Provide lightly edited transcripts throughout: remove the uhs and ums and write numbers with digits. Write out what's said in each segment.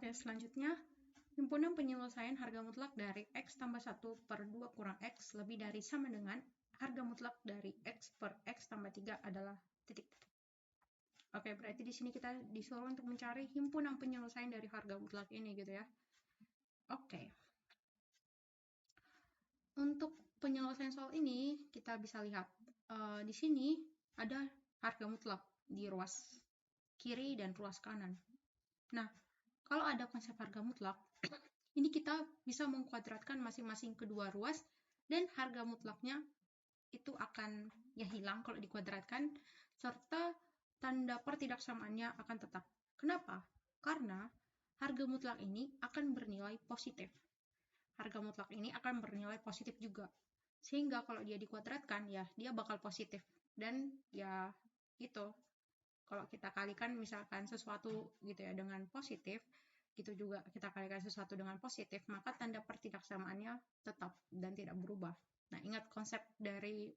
Oke, selanjutnya, himpunan penyelesaian harga mutlak dari X tambah 1 per 2 kurang X lebih dari sama dengan harga mutlak dari X per X tambah 3 adalah titik. Oke, berarti di sini kita disuruh untuk mencari himpunan penyelesaian dari harga mutlak ini gitu ya. Oke. Untuk penyelesaian soal ini, kita bisa lihat di sini ada harga mutlak di ruas kiri dan ruas kanan. Nah, kalau ada konsep harga mutlak, ini kita bisa mengkuadratkan masing-masing kedua ruas dan harga mutlaknya itu akan ya hilang kalau dikuadratkan, serta tanda pertidaksamaannya akan tetap. Kenapa? Karena harga mutlak ini akan bernilai positif. Harga mutlak ini akan bernilai positif juga. Sehingga kalau dia dikuadratkan, ya dia bakal positif. Dan ya itu, kalau kita kalikan misalkan sesuatu gitu ya dengan positif, gitu juga kita kalikan sesuatu dengan positif, maka tanda pertidaksamaannya tetap dan tidak berubah. Nah, ingat konsep dari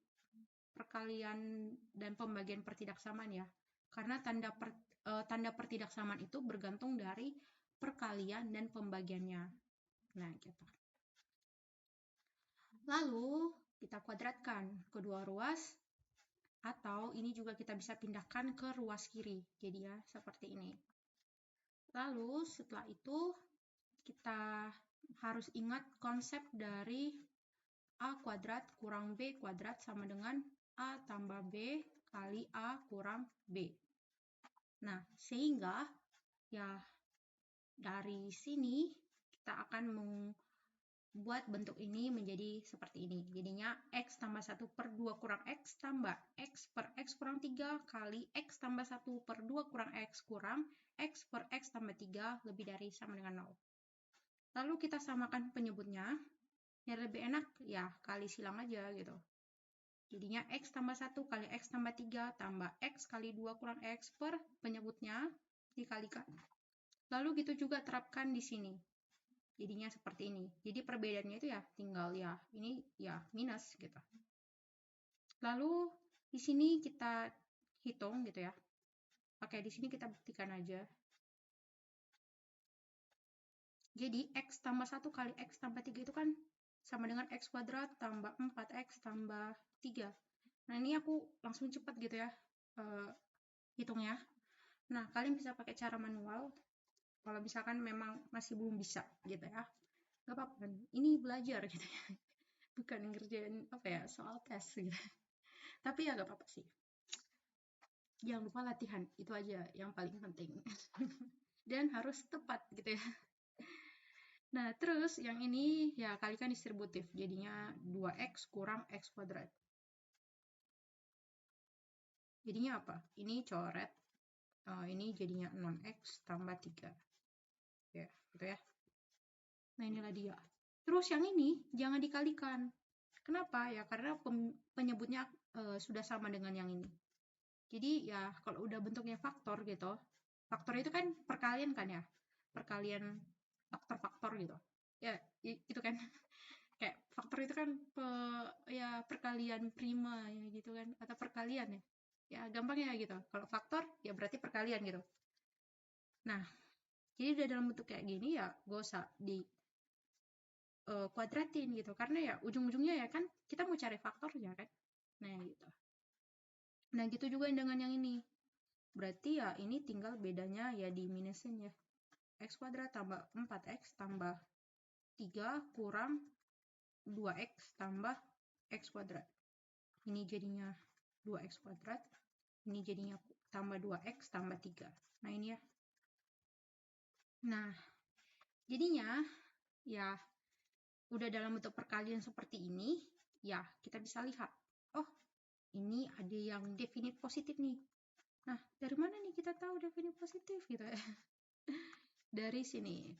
perkalian dan pembagian pertidaksamaan ya. Karena tanda pertidaksamaan itu bergantung dari perkalian dan pembagiannya. Nah, gitu. Lalu, kita kuadratkan kedua ruas, atau ini juga kita bisa pindahkan ke ruas kiri. Jadi ya, seperti ini. Lalu, setelah itu, kita harus ingat konsep dari A kuadrat kurang B kuadrat sama dengan A tambah B kali A kurang B. Nah, sehingga ya dari sini kita akan membuat bentuk ini menjadi seperti ini. Jadinya X tambah 1 per 2 kurang X tambah X per X kurang 3 kali X tambah 1 per 2 kurang X per X tambah 3 lebih dari sama dengan 0. Lalu kita samakan penyebutnya. Yang lebih enak ya kali silang aja gitu. Jadinya X tambah 1 kali X tambah 3 tambah X kali 2 kurang X per penyebutnya dikalikan. Lalu gitu juga terapkan di sini. Jadinya seperti ini. Jadi perbedaannya itu ya tinggal ya ini ya minus gitu. Lalu di sini kita hitung gitu ya. Oke, di sini kita buktikan aja. Jadi X tambah 1 kali X tambah 3 itu kan sama dengan X kuadrat tambah 4X tambah 3. Nah, ini aku langsung cepat gitu ya hitungnya. Nah, kalian bisa pakai cara manual kalau misalkan memang masih belum bisa gitu ya. Gak apa-apa, ini belajar gitu ya. Bukan ngerjain apa ya, soal tes gitu. Tapi ya gak apa-apa sih. Jangan lupa latihan, itu aja yang paling penting. Dan harus tepat gitu ya. Nah, terus yang ini ya kalikan distributif, jadinya 2X kurang X kuadrat. Jadinya apa? Ini coret, ini jadinya 6X tambah 3. Ya, gitu ya. Nah, inilah dia. Terus yang ini jangan dikalikan. Kenapa? Ya karena penyebutnya sudah sama dengan yang ini. Jadi ya kalau udah bentuknya faktor gitu, faktor itu kan perkalian kan ya, perkalian faktor-faktor gitu. Ya, itu kan. Kayak faktor itu kan ya perkalian prima ya gitu kan, atau perkalian ya. Ya gampang ya gitu. Kalau faktor ya berarti perkalian gitu. Nah, jadi udah dalam bentuk kayak gini ya gak usah di kuadratin gitu. Karena ya ujung-ujungnya ya kan kita mau cari faktornya kan. Nah, gitu. Nah, gitu juga dengan yang ini. Berarti ya ini tinggal bedanya ya di minusin ya. X kuadrat tambah 4X tambah 3 kurang 2X tambah X kuadrat. Ini jadinya 2X kuadrat. Ini jadinya tambah 2X tambah 3. Nah, ini ya. Nah, jadinya ya udah dalam bentuk perkalian seperti ini, ya kita bisa lihat. Oh, ini ada yang definite positif nih. Nah, dari mana nih kita tahu definite positif gitu ya? Dari sini.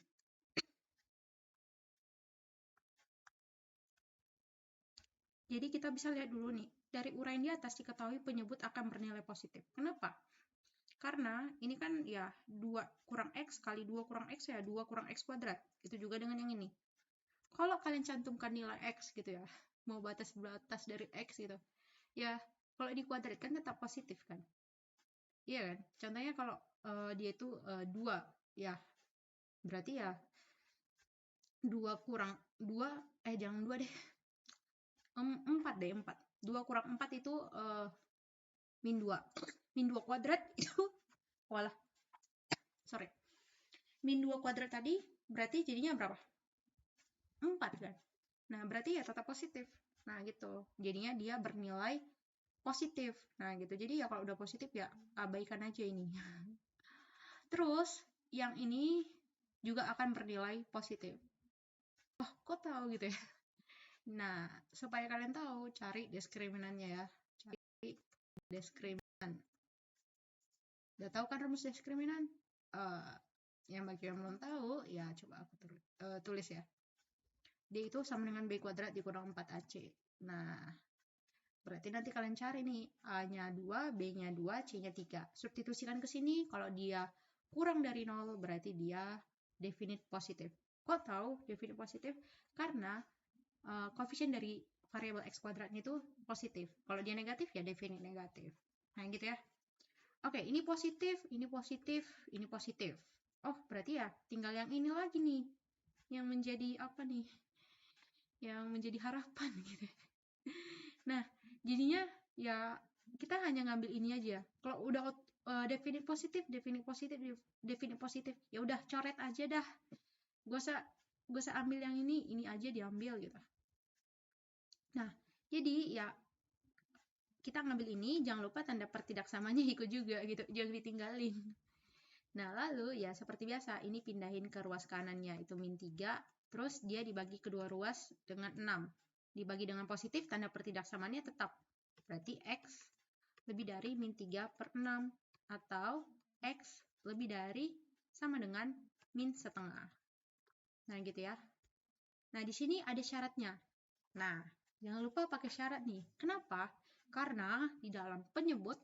Jadi kita bisa lihat dulu nih, dari uraian di atas diketahui penyebut akan bernilai positif. Kenapa? Karena ini kan ya 2 kurang X kali 2 kurang X ya 2 kurang X kuadrat. Itu juga dengan yang ini. Kalau kalian cantumkan nilai X gitu ya, mau batas-batas dari X gitu, ya kalau dikuadratkan tetap positif kan? Iya kan? Contohnya kalau dia itu 2 ya, Berarti ya 2 kurang 2, jangan 2 deh. 4 deh, 4. 2 kurang 4 itu min 2. Min 2 kuadrat itu walah. Sorry. Min 2 kuadrat tadi berarti jadinya berapa? 4 kan? Nah, berarti ya tetap positif. Nah, gitu. Jadinya dia bernilai positif. Nah, gitu. Jadi ya kalau udah positif ya abaikan aja ini. Terus yang ini juga akan bernilai positif. Oh, kok tahu gitu ya? Nah, supaya kalian tahu, cari diskriminan-nya ya. Cari diskriminan. Udah tahu kan rumus diskriminan? Yang bagi yang belum tahu, ya coba aku tulis ya. D itu sama dengan B kuadrat dikurang 4AC. Nah, berarti nanti kalian cari nih, A-nya 2, B-nya 2, C-nya 3. Substitusikan ke sini, kalau dia kurang dari 0, berarti dia definite positif. Kok tahu definite positif? Karena koefisien dari variabel X kuadratnya itu positif. Kalau dia negatif, ya definite negatif. Nah, gitu ya. Oke, ini positif, ini positif, ini positif. Oh, berarti ya tinggal yang ini lagi nih. Yang menjadi apa nih? Yang menjadi harapan gitu. Nah, jadinya ya kita hanya ngambil ini aja. Kalau udah definite positif, ya udah coret aja dah. Gak usah ambil yang ini aja diambil gitu. Nah, jadi ya kita ngambil ini, jangan lupa tanda pertidaksamanya ikut juga gitu, jangan ditinggalin. Nah, lalu ya seperti biasa, ini pindahin ke ruas kanannya, itu min 3, terus dia dibagi kedua ruas dengan 6. Dibagi dengan positif, tanda pertidaksamaannya tetap. Berarti X lebih dari min 3 per 6, atau X lebih dari sama dengan min setengah. Nah, gitu ya. Nah, di sini ada syaratnya. Nah, jangan lupa pakai syarat nih. Kenapa? Karena di dalam penyebut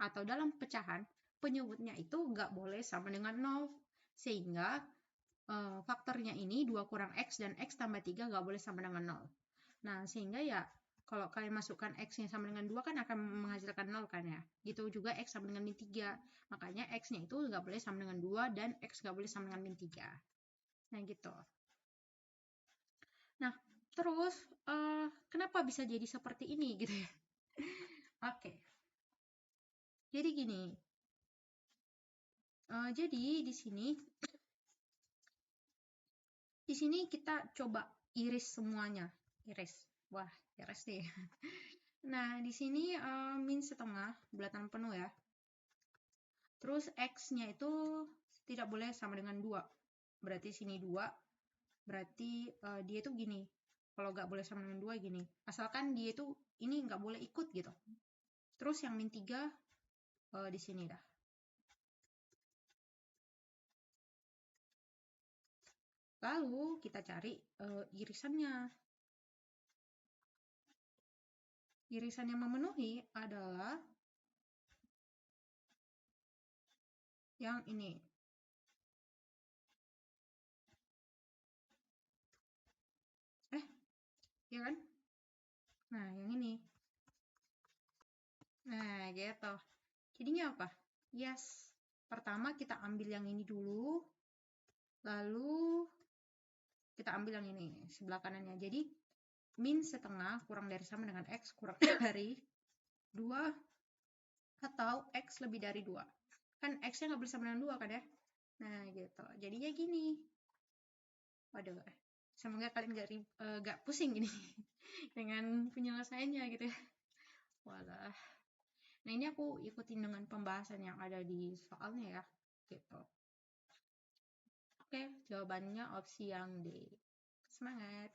atau dalam pecahan, penyebutnya itu nggak boleh sama dengan 0. Sehingga faktornya ini 2 kurang X dan X tambah 3 nggak boleh sama dengan 0. Nah, sehingga ya kalau kalian masukkan X-nya sama dengan 2 kan akan menghasilkan 0 kan ya. Gitu juga X sama dengan min 3. Makanya X-nya itu nggak boleh sama dengan 2 dan X nggak boleh sama dengan min 3. Nah, gitu. Nah, terus kenapa bisa jadi seperti ini gitu ya? Oke. Jadi gini. Jadi di sini kita coba iris semuanya. Iris. Wah, iris nih. Nah, di sini min setengah, bulatan penuh ya. Terus X-nya itu tidak boleh sama dengan 2. Berarti sini 2. Berarti dia itu gini. Kalau nggak boleh sama dengan 2 gini. Asalkan dia itu ini nggak boleh ikut gitu. Terus yang min 3 di sini dah. Lalu kita cari irisannya. Irisan yang memenuhi adalah yang ini. Ya kan? Nah, yang ini. Nah, gitu. Jadinya apa? Yes. Pertama kita ambil yang ini dulu. Lalu kita ambil yang ini, sebelah kanannya. Jadi, min setengah kurang dari sama dengan X kurang dari 2 atau X lebih dari 2. Kan X-nya nggak boleh sama dengan 2 kan ya? Nah, gitu. Jadinya gini. Waduh. Semoga kalian nggak pusing gini dengan penyelesaiannya gitu ya. Walah. Nah, ini aku ikutin dengan pembahasan yang ada di soalnya ya. Gitu. Oke, jawabannya opsi yang D. Semangat!